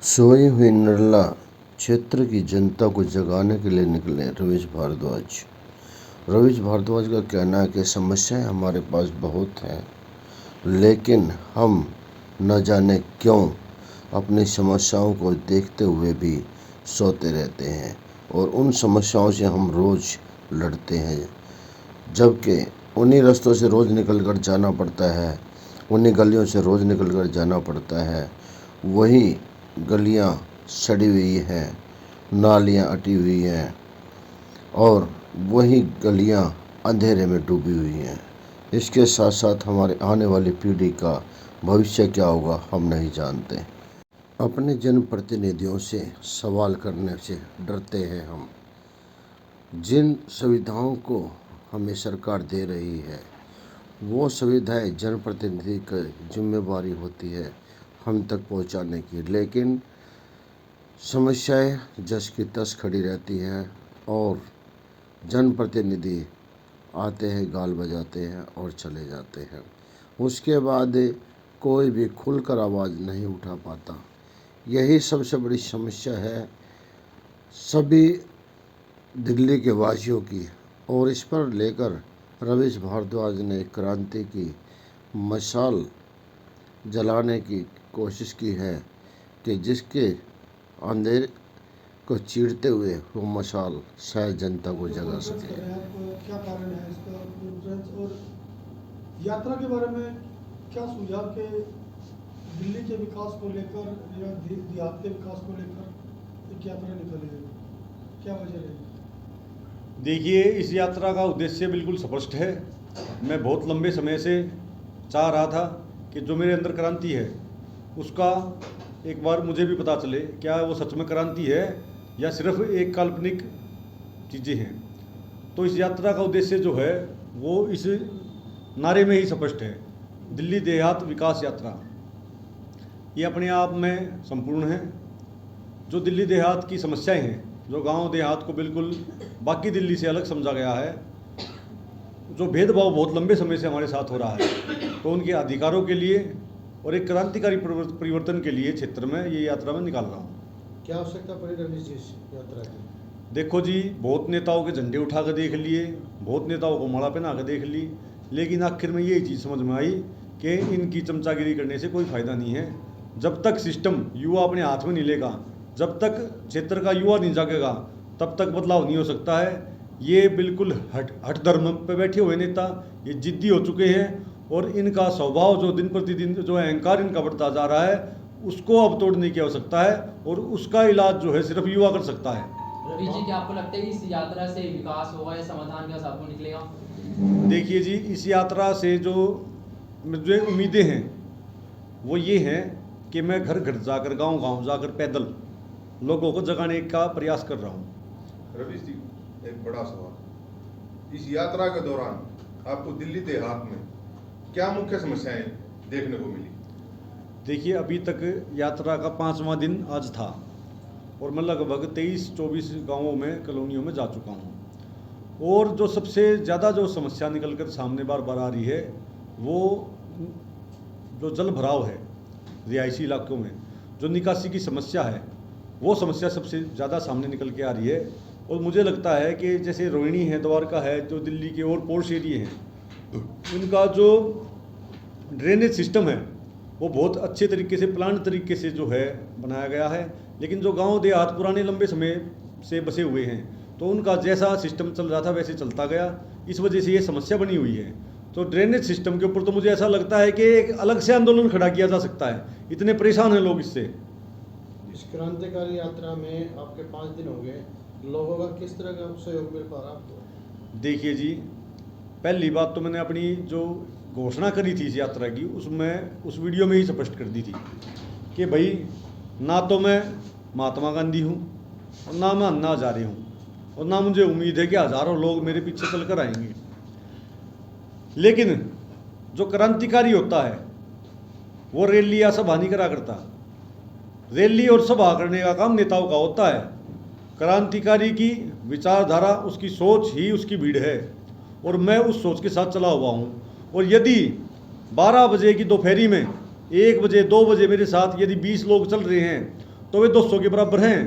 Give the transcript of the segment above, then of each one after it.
सोई हुई निर्मला क्षेत्र की जनता को जगाने के लिए निकले रवीश भारद्वाज। रवीश भारद्वाज का कहना है कि समस्याएं हमारे पास बहुत हैं, लेकिन हम न जाने क्यों अपनी समस्याओं को देखते हुए भी सोते रहते हैं और उन समस्याओं से हम रोज़ लड़ते हैं, जबकि उन्हीं रास्तों से रोज़ निकल कर जाना पड़ता है, उन्हीं गलियों से रोज़ निकल कर जाना पड़ता है। वही गलियां सड़ी हुई हैं, नालियां अटी हुई हैं और वही गलियां अंधेरे में डूबी हुई हैं। इसके साथ साथ हमारे आने वाली पीढ़ी का भविष्य क्या होगा हम नहीं जानते। अपने जनप्रतिनिधियों से सवाल करने से डरते हैं हम। जिन सुविधाओं को हमें सरकार दे रही है, वो सुविधाएं जनप्रतिनिधि की जिम्मेवारी होती है हम तक पहुंचाने की, लेकिन समस्याएं जस की तस खड़ी रहती हैं और जनप्रतिनिधि आते हैं, गाल बजाते हैं और चले जाते हैं। उसके बाद कोई भी खुलकर आवाज़ नहीं उठा पाता। यही सबसे बड़ी समस्या है सभी दिल्ली के वासियों की, और इस पर लेकर रवीश भारद्वाज ने क्रांति की मशाल जलाने की कोशिश की है कि जिसके अंधेरे को चीरते हुए वो मशाल शायद जनता को जगा सके। क्या कारण है इसका रेफरेंस, और यात्रा के बारे में क्या सुझाव के दिल्ली के विकास को लेकर या देहात के विकास को लेकर एक यात्रा निकली है, क्या वजह रही? देखिए, इस यात्रा का उद्देश्य बिल्कुल स्पष्ट है। मैं बहुत लंबे समय से चाह रहा था कि जो मेरे अंदर क्रांति है उसका एक बार मुझे भी पता चले, क्या वो सच में क्रांति है या सिर्फ एक काल्पनिक चीज़ें हैं। तो इस यात्रा का उद्देश्य जो है वो इस नारे में ही स्पष्ट है, दिल्ली देहात विकास यात्रा। ये अपने आप में संपूर्ण है। जो दिल्ली देहात की समस्याएं हैं, जो गांव देहात को बिल्कुल बाकी दिल्ली से अलग समझा गया है, जो भेदभाव बहुत लंबे समय से हमारे साथ हो रहा है, तो उनके अधिकारों के लिए और एक क्रांतिकारी परिवर्तन के लिए क्षेत्र में ये यात्रा में निकाल रहा हूँ। क्या आवश्यकता पड़ी रवीश जी इस यात्रा की? देखो जी, बहुत नेताओं के झंडे उठा कर देख लिए, बहुत नेताओं को माला पहना कर देख ली, लेकिन आखिर में यही चीज़ समझ में आई कि इनकी चमचागिरी करने से कोई फ़ायदा नहीं है। जब तक सिस्टम युवा अपने हाथ में नहीं लेगा, जब तक क्षेत्र का युवा नहीं जागेगा, तब तक बदलाव नहीं हो सकता है। ये बिल्कुल हट धर्म पे बैठे हुए नेता ये जिद्दी हो चुके हैं, और इनका स्वभाव जो दिन प्रतिदिन जो अहंकार इनका बढ़ता जा रहा है, उसको अब तोड़ने की आवश्यकता है, और उसका इलाज जो है सिर्फ युवा कर सकता है। रवीश जी, क्या आपको लगता है कि इस यात्रा से विकास होगा या समाधान का साथ निकलेगा? देखिए जी, इस यात्रा से जो मुझे उम्मीदें हैं वो ये हैं कि मैं घर घर जाकर, गांव गांव जाकर पैदल लोगों को जगाने का प्रयास कर रहा हूँ। रवीश जी, एक बड़ा सवाल, इस यात्रा के दौरान आपको दिल्ली देहात में क्या मुख्य समस्याएं देखने को मिली? देखिए, अभी तक यात्रा का 5वां दिन आज था और मैं लगभग 23-24 गांवों में, कॉलोनियों में जा चुका हूं, और जो सबसे ज़्यादा जो समस्या निकल कर सामने बार बार आ रही है वो जो जल भराव है रिहायशी इलाकों में, जो निकासी की समस्या है, वो समस्या सबसे ज़्यादा सामने निकल के आ रही है। और मुझे लगता है कि जैसे रोहिणी है, द्वारका है, जो दिल्ली के और पोर्श एरिए हैं, उनका जो ड्रेनेज सिस्टम है वो बहुत अच्छे तरीके से, प्लान तरीके से जो है बनाया गया है, लेकिन जो गांव देहात पुराने लंबे समय से बसे हुए हैं, तो उनका जैसा सिस्टम चल रहा था वैसे चलता गया। इस वजह से ये समस्या बनी हुई है। तो ड्रेनेज सिस्टम के ऊपर तो मुझे ऐसा लगता है कि एक अलग से आंदोलन खड़ा किया जा सकता है, इतने परेशान हैं लोग इससे। इस क्रांतिकारी यात्रा में आपके 5 दिन हो गए, लोगों का किस तरह का सहयोग मिल पा रहा आपको? देखिए जी, पहली बात तो मैंने अपनी जो घोषणा करी थी इस यात्रा की, उसमें उस वीडियो में ही स्पष्ट कर दी थी कि भाई, ना तो मैं महात्मा गांधी हूँ और ना मैं अन्ना हजारे हूँ, और ना मुझे उम्मीद है कि हज़ारों लोग मेरे पीछे चलकर आएंगे। लेकिन जो क्रांतिकारी होता है वो रैली या सभा नहीं करा करता। रैली और सभा करने का काम नेताओं का होता है। क्रांतिकारी की विचारधारा, उसकी सोच ही उसकी भीड़ है, और मैं उस सोच के साथ चला हुआ हूँ। और यदि 12 बजे की दोपहरी में 1 बजे 2 बजे मेरे साथ यदि 20 लोग चल रहे हैं, तो वे 200 के बराबर हैं,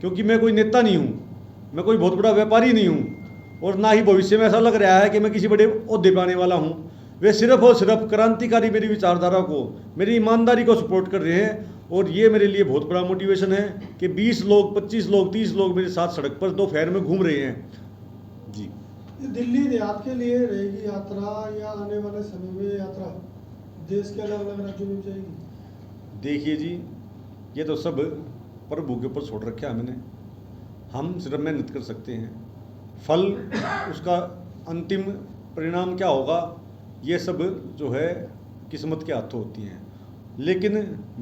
क्योंकि मैं कोई नेता नहीं हूँ, मैं कोई बहुत बड़ा व्यापारी नहीं हूँ, और ना ही भविष्य में ऐसा लग रहा है कि मैं किसी बड़े ओहदे पे आने वाला हूँ। वे सिर्फ और सिर्फ क्रांतिकारी मेरी विचारधारा को, मेरी ईमानदारी को सपोर्ट कर रहे हैं, और ये मेरे लिए बहुत बड़ा मोटिवेशन है कि 20 लोग, 25 लोग, 30 लोग मेरे साथ सड़क पर दोपहर में घूम रहे हैं। जी, ये दिल्ली देहात के लिए रहेगी यात्रा या आने वाले समय में यात्रा देश के अलग अलग राज्यों में जाएगी? देखिए जी, ये तो सब प्रभु के ऊपर छोड़ रखा है मैंने। हम सिर्फ मेहनत कर सकते हैं, फल उसका अंतिम परिणाम क्या होगा ये सब जो है किस्मत के हाथों होती हैं। लेकिन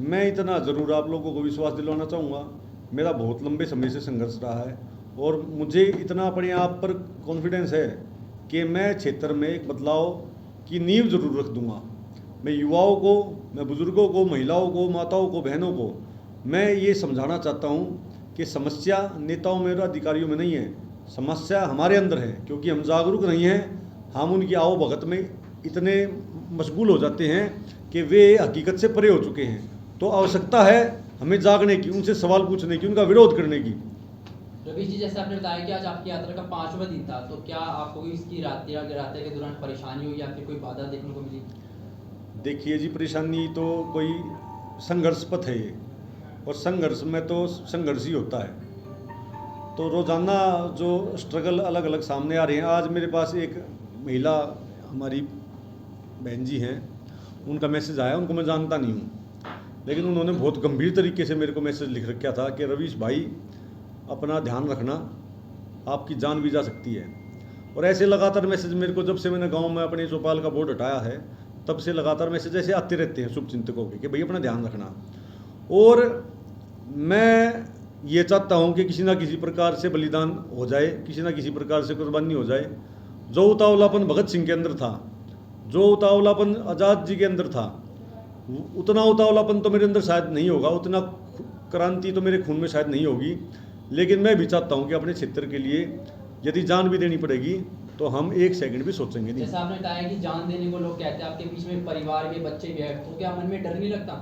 मैं इतना ज़रूर आप लोगों को विश्वास दिलवाना चाहूँगा, मेरा बहुत लंबे समय से संघर्ष रहा है, और मुझे इतना अपने आप पर कॉन्फिडेंस है कि मैं क्षेत्र में एक बदलाव की नींव जरूर रख दूँगा। मैं युवाओं को, मैं बुज़ुर्गों को, महिलाओं को, माताओं को, बहनों को मैं ये समझाना चाहता हूँ कि समस्या नेताओं में और अधिकारियों में नहीं है, समस्या हमारे अंदर है, क्योंकि हम जागरूक नहीं हैं। हम उनकी आओ भगत में इतने मशगूल हो जाते हैं कि वे हकीकत से परे हो चुके हैं। तो आवश्यकता है हमें जागने की, उनसे सवाल पूछने की, उनका विरोध करने की। रवीश जी, जैसे आपने बताया कि आज आपकी यात्रा का 5वां दिन था, तो क्या आपको इसकी यात्रा के दौरान परेशानी हुई या फिर कोई बाधा देखने को मिली? देखिए जी, परेशानी तो कोई संघर्ष पथ है ये, और संघर्ष में तो संघर्ष ही होता है। तो रोज़ाना जो स्ट्रगल अलग अलग सामने आ रहे हैं। आज मेरे पास एक महिला हमारी बहन जी हैं, उनका मैसेज आया, उनको मैं जानता नहीं हूँ, लेकिन उन्होंने बहुत गंभीर तरीके से मेरे को मैसेज लिख रखा था कि रवीश भाई अपना ध्यान रखना, आपकी जान भी जा सकती है। और ऐसे लगातार मैसेज मेरे को, जब से मैंने गांव में अपने चौपाल का बोर्ड हटाया है, तब से लगातार मैसेज ऐसे आते रहते हैं शुभचिंतकों के कि भाई अपना ध्यान रखना। और मैं ये चाहता हूँ कि किसी ना किसी प्रकार से बलिदान हो जाए, किसी ना किसी प्रकार से कुर्बानी हो जाए। जो उतावलापन भगत सिंह के अंदर था, जो उतावलापन आज़ाद जी के अंदर था, उतना उतावलापन तो मेरे अंदर शायद नहीं होगा, उतना क्रांति तो मेरे खून में शायद नहीं होगी। लेकिन मैं भी चाहता हूँ कि अपने क्षेत्र के लिए यदि जान भी देनी पड़ेगी तो हम एक सेकंड भी सोचेंगे नहीं। जैसा आपने बताया कि जान देने को लोग कहते हैं, आपके बीच में परिवार के बच्चे भी हैं, तो क्या मन में डर नहीं लगता?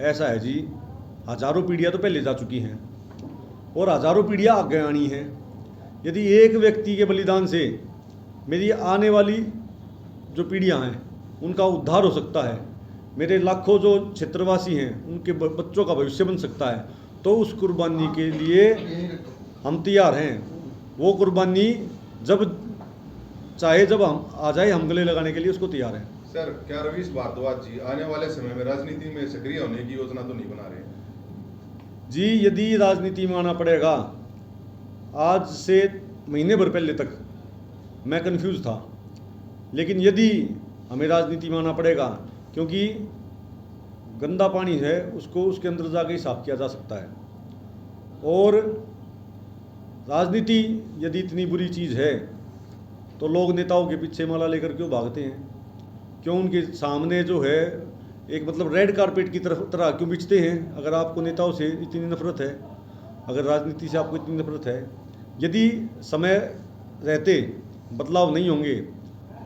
ऐसा है जी, हजारों पीढ़ियाँ तो पहले जा चुकी हैं और हजारों पीढ़ियाँ आगे आनी हैं। यदि एक व्यक्ति के बलिदान से मेरी आने वाली जो पीढ़ियाँ हैं उनका उद्धार हो सकता है, मेरे लाखों जो क्षेत्रवासी हैं उनके बच्चों का भविष्य बन सकता है, तो उस कुर्बानी के लिए हम तैयार हैं। वो कुर्बानी जब हम आ जाए, हम गले लगाने के लिए उसको तैयार हैं। सर, क्या रवीश भारद्वाज जी आने वाले समय में राजनीति में सक्रिय होने की योजना तो नहीं बना रहे? जी, यदि राजनीति में आना पड़ेगा, आज से महीने भर पहले तक मैं कंफ्यूज था, लेकिन यदि हमें राजनीति में आना पड़ेगा, क्योंकि गंदा पानी है उसको उसके अंदर जाके ही साफ किया जा सकता है। और राजनीति यदि इतनी बुरी चीज़ है तो लोग नेताओं के पीछे माला लेकर क्यों भागते हैं? क्यों उनके सामने जो है एक मतलब रेड कारपेट की तरह क्यों बिछते हैं? अगर आपको नेताओं से इतनी नफरत है, अगर राजनीति से आपको इतनी नफरत है, यदि समय रहते बदलाव नहीं होंगे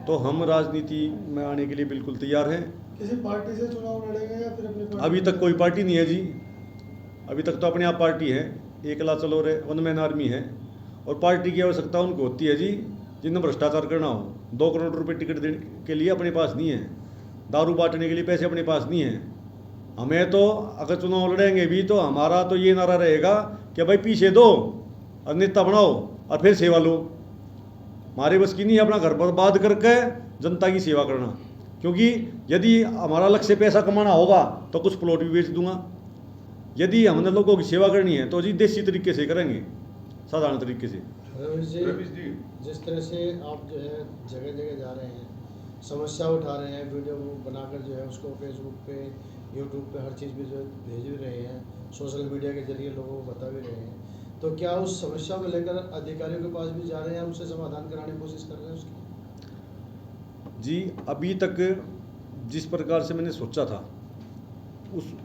तो हम राजनीति में आने के लिए बिल्कुल तैयार हैं। किसी पार्टी से चुनाव लड़ेंगे या फिर अपनी पार्टी? अभी तक कोई पार्टी नहीं है जी, अभी तक तो अपने आप पार्टी है, एकला चलो रे वन मैन आर्मी है। और पार्टी की आवश्यकता उनको होती है जी जिन्हें भ्रष्टाचार करना हो। 2 करोड़ रुपए टिकट देने के लिए अपने पास नहीं है, दारू बांटने के लिए पैसे अपने पास नहीं है। हमें तो अगर चुनाव लड़ेंगे भी तो हमारा तो ये नारा रहेगा कि भाई पीछे दो और नेता बनाओ और फिर सेवा लो। हमारे बस की नहीं है अपना घर बर्बाद करके जनता की सेवा करना, क्योंकि यदि हमारा लक्ष्य पैसा कमाना होगा तो कुछ प्लॉट भी बेच दूंगा। यदि हमने लोगों की सेवा करनी है तो जी देसी तरीके से करेंगे, साधारण तरीके से। रवीश जी, जिस तरह से आप जो है जगह जगह जा रहे हैं, समस्या उठा रहे हैं, वीडियो बनाकर जो है उसको फेसबुक पे, यूट्यूब पे हर चीज़ भी जो भेज भी रहे हैं, सोशल मीडिया के जरिए लोगों को बता भी रहे हैं, तो क्या उस समस्या को लेकर अधिकारियों के पास भी जा रहे हैं, उनसे समाधान कराने की कोशिश कर रहे हैं उसकी? जी, अभी तक जिस प्रकार से मैंने सोचा था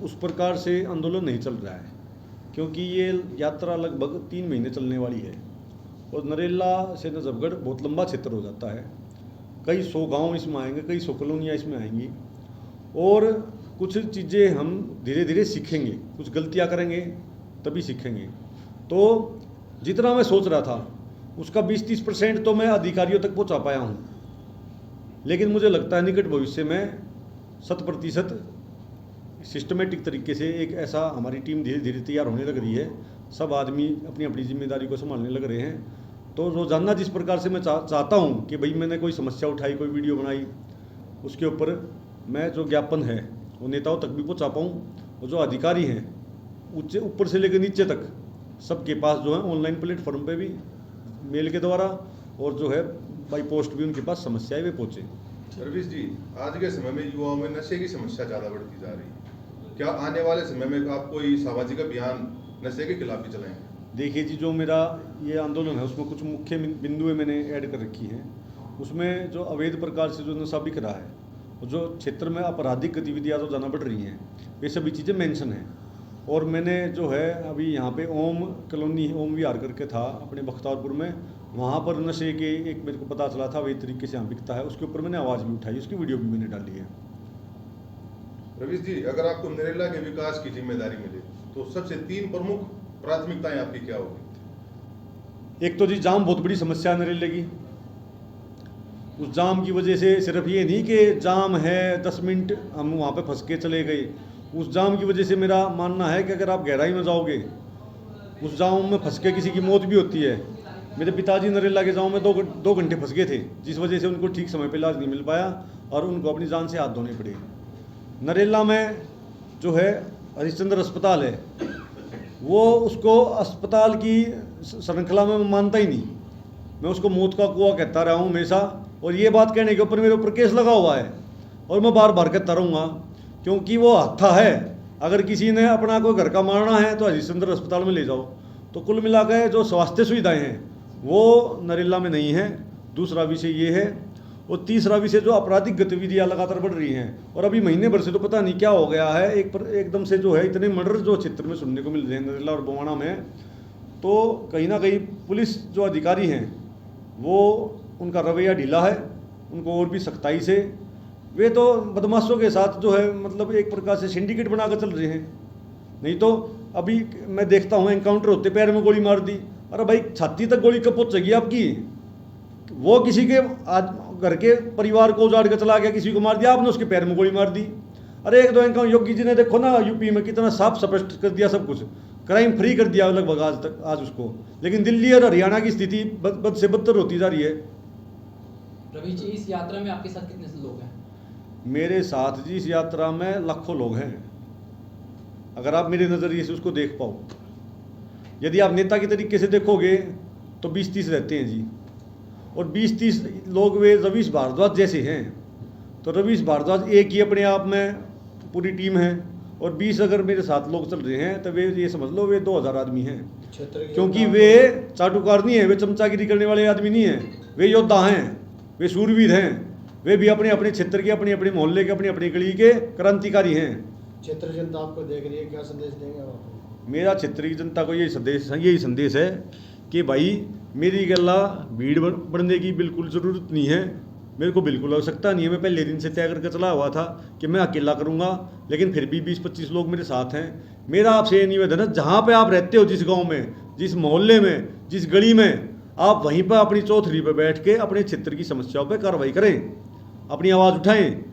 उस प्रकार से आंदोलन नहीं चल रहा है, क्योंकि ये यात्रा लगभग 3 महीने चलने वाली है और नरेला से नजफगढ़ बहुत लंबा क्षेत्र हो जाता है। कई 100 गांव इसमें आएंगे, कई 100 कॉलोनियाँ इसमें आएंगी और कुछ चीज़ें हम धीरे धीरे सीखेंगे, कुछ गलतियां करेंगे, तभी सीखेंगे। तो जितना मैं सोच रहा था उसका 20-30% तो मैं अधिकारियों तक पहुंचा पाया हूं, लेकिन मुझे लगता है निकट भविष्य में 100% सिस्टमेटिक तरीके से एक ऐसा हमारी टीम धीरे धीरे तैयार होने लग रही है। सब आदमी अपनी अपनी जिम्मेदारी को संभालने लग रहे हैं। तो रोज़ाना जिस प्रकार से मैं चाहता हूं कि भाई मैंने कोई समस्या उठाई, कोई वीडियो बनाई, उसके ऊपर मैं जो ज्ञापन है वो नेताओं तक भी पहुंचा पाऊँ, और जो अधिकारी हैं ऊपर से लेकर नीचे तक सबके पास जो है ऑनलाइन प्लेटफॉर्म पे भी मेल के द्वारा और जो है बाई पोस्ट भी उनके पास समस्याएं वे पहुँचे। रवीश जी, आज के समय में युवाओं में नशे की समस्या ज़्यादा बढ़ती जा रही है, क्या आने वाले समय में आप कोई सामाजिक अभियान नशे के खिलाफ भी चलाएंगे? देखिए जी, जो मेरा ये आंदोलन है उसमें कुछ मुख्य बिंदुएं मैंने ऐड कर रखी हैं। उसमें जो अवैध प्रकार से जो नशा बिक रहा है और जो क्षेत्र में आपराधिक गतिविधियाँ जो जाना बढ़ रही हैं, ये सभी चीज़ें मेंशन हैं। और मैंने जो है अभी यहाँ पे ओम कॉलोनी, ओम विहार करके था अपने बख्तारपुर में, वहाँ पर नशे के एक मेरे को पता चला था वही तरीके से यहाँ बिकता है, उसके ऊपर मैंने आवाज़ भी उठाई, उसकी वीडियो भी मैंने डाली है। रवीश जी, अगर आपको नरेला के विकास की जिम्मेदारी मिले तो सबसे 3 प्रमुख प्राथमिकताएं आपकी क्या होगी? एक तो जी जाम बहुत बड़ी समस्या है नरेले की। उस जाम की वजह से सिर्फ ये नहीं कि जाम है 10 मिनट हम वहाँ पे फंस के चले गए, उस जाम की वजह से मेरा मानना है कि अगर आप गहराई में जाओगे उस जाम में फंस के किसी की मौत भी होती है। मेरे पिताजी नरेला के जाम में 2 घंटे फंस गए थे, जिस वजह से उनको ठीक समय पर इलाज नहीं मिल पाया और उनको अपनी जान से हाथ धोने पड़े। नरेला में जो है हरिश्चंद्र अस्पताल है, वो उसको अस्पताल की श्रृंखला में मैं मानता ही नहीं, मैं उसको मौत का कुआं कहता रहा हूँ हमेशा, और ये बात कहने के ऊपर मेरे ऊपर केस लगा हुआ है और मैं बार बार कहता रहूँगा, क्योंकि वो हत्था है। अगर किसी ने अपना कोई घर का मारना है तो हरिश्चंद्र अस्पताल में ले जाओ। तो कुल मिलाकर जो स्वास्थ्य सुविधाएं हैं वो नरेला में नहीं है। दूसरा विषय ये है, और तीसरा विषय जो आपराधिक गतिविधियां लगातार बढ़ रही हैं, और अभी महीने भर से तो पता नहीं क्या हो गया है, एकदम से जो है इतने मर्डर जो क्षेत्र में सुनने को मिल रहे हैं नरेला और बवाना में, तो कहीं ना कहीं पुलिस जो अधिकारी हैं वो उनका रवैया ढीला है, उनको और भी सख्ताई से, वे तो बदमाशों के साथ जो है मतलब एक प्रकार से सिंडिकेट बनाकर चल रहे हैं। नहीं तो अभी मैं देखता हूँ एनकाउंटर होते पैर में गोली मार दी, अरे भाई छाती तक गोली कब पहुँचेगी आपकी? वो किसी के घर के परिवार को उजाड़ कर चला गया, किसी को मार दिया, आपने उसके पैर में गोली मार दी। अरे 1-2 एनकाउंटर योगी जी ने देखो ना यूपी में कितना साफ स्पष्ट कर दिया, सब कुछ क्राइम फ्री कर दिया लगभग आज उसको। लेकिन दिल्ली और हरियाणा की स्थिति बद से बदतर होती जा रही है। रवि जी, इस यात्रा में आपके साथ कितने लोग हैं? मेरे साथ जी इस यात्रा में लाखों लोग हैं, अगर आप मेरे नज़रिए से उसको देख पाओ। यदि आप नेता के तरीके से देखोगे तो 20-30 रहते हैं जी, और 20-30 लोग वे रवीश भारद्वाज जैसे हैं। तो रवीश भारद्वाज एक ही अपने आप में पूरी टीम है, और 20 अगर मेरे साथ लोग चल रहे हैं तो वे ये समझ लो वे 2000 आदमी हैं, क्योंकि वे चाटुकार नहीं है, वे चमचागिरी करने वाले आदमी नहीं है, वे योद्धा हैं, वे शूरवीर हैं, वे भी अपने अपने क्षेत्र के, अपने अपने मोहल्ले के, अपनी अपनी गली के क्रांतिकारी हैं। क्षेत्र जनता आपको देख रही है, क्या संदेश देंगे आप? मेरा क्षेत्र की जनता को यही संदेश है कि भाई मेरी गला भीड़ बढ़ने की बिल्कुल ज़रूरत नहीं है, मेरे को बिल्कुल आवश्यकता नहीं है। मैं पहले दिन से तय करके चला हुआ था कि मैं अकेला करूंगा, लेकिन फिर भी 20-25 लोग मेरे साथ हैं। मेरा आपसे ये निवेदन है, जहाँ पे आप रहते हो, जिस गांव में, जिस मोहल्ले में, जिस गली में, आप वहीं पर अपनी चौथरी पर बैठ के अपने क्षेत्र की समस्याओं पर कार्रवाई करें, अपनी आवाज़ उठाएं।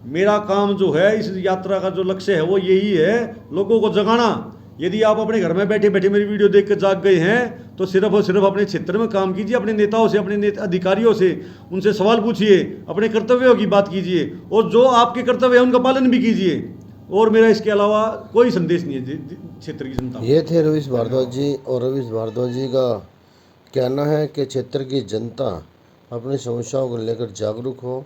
मेरा काम जो है, इस यात्रा का जो लक्ष्य है वो यही है, लोगों को जगाना। यदि आप अपने घर में बैठे बैठे मेरी वीडियो देख कर जाग गए हैं तो सिर्फ और सिर्फ अपने क्षेत्र में काम कीजिए, अपने नेताओं से, अपने अधिकारियों से, उनसे सवाल पूछिए, अपने कर्तव्यों की बात कीजिए, और जो आपके कर्तव्य है उनका पालन भी कीजिए। और मेरा इसके अलावा कोई संदेश नहीं है क्षेत्र की जनता। ये थे रवीश भारद्वाज जी, और रवीश भारद्वाज जी का कहना है कि क्षेत्र की जनता अपनी समस्याओं को लेकर जागरूक हो,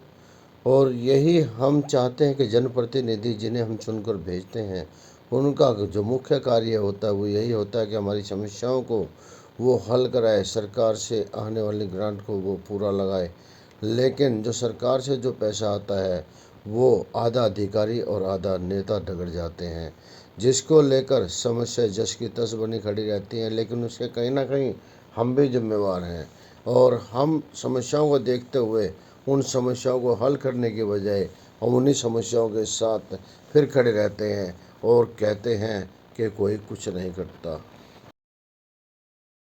और यही हम चाहते हैं कि जनप्रतिनिधि जिन्हें हम चुनकर भेजते हैं उनका जो मुख्य कार्य होता है वो यही होता है कि हमारी समस्याओं को वो हल कराए, सरकार से आने वाली ग्रांट को वो पूरा लगाए। लेकिन जो सरकार से जो पैसा आता है वो आधा अधिकारी और आधा नेता डगर जाते हैं, जिसको लेकर समस्या जस की तस बनी खड़ी रहती हैं। लेकिन उसके कहीं ना कहीं हम भी जिम्मेवार हैं, और हम समस्याओं को देखते हुए उन समस्याओं को हल करने के बजाय हम उन्हीं समस्याओं के साथ फिर खड़े रहते हैं और कहते हैं कि कोई कुछ नहीं करता।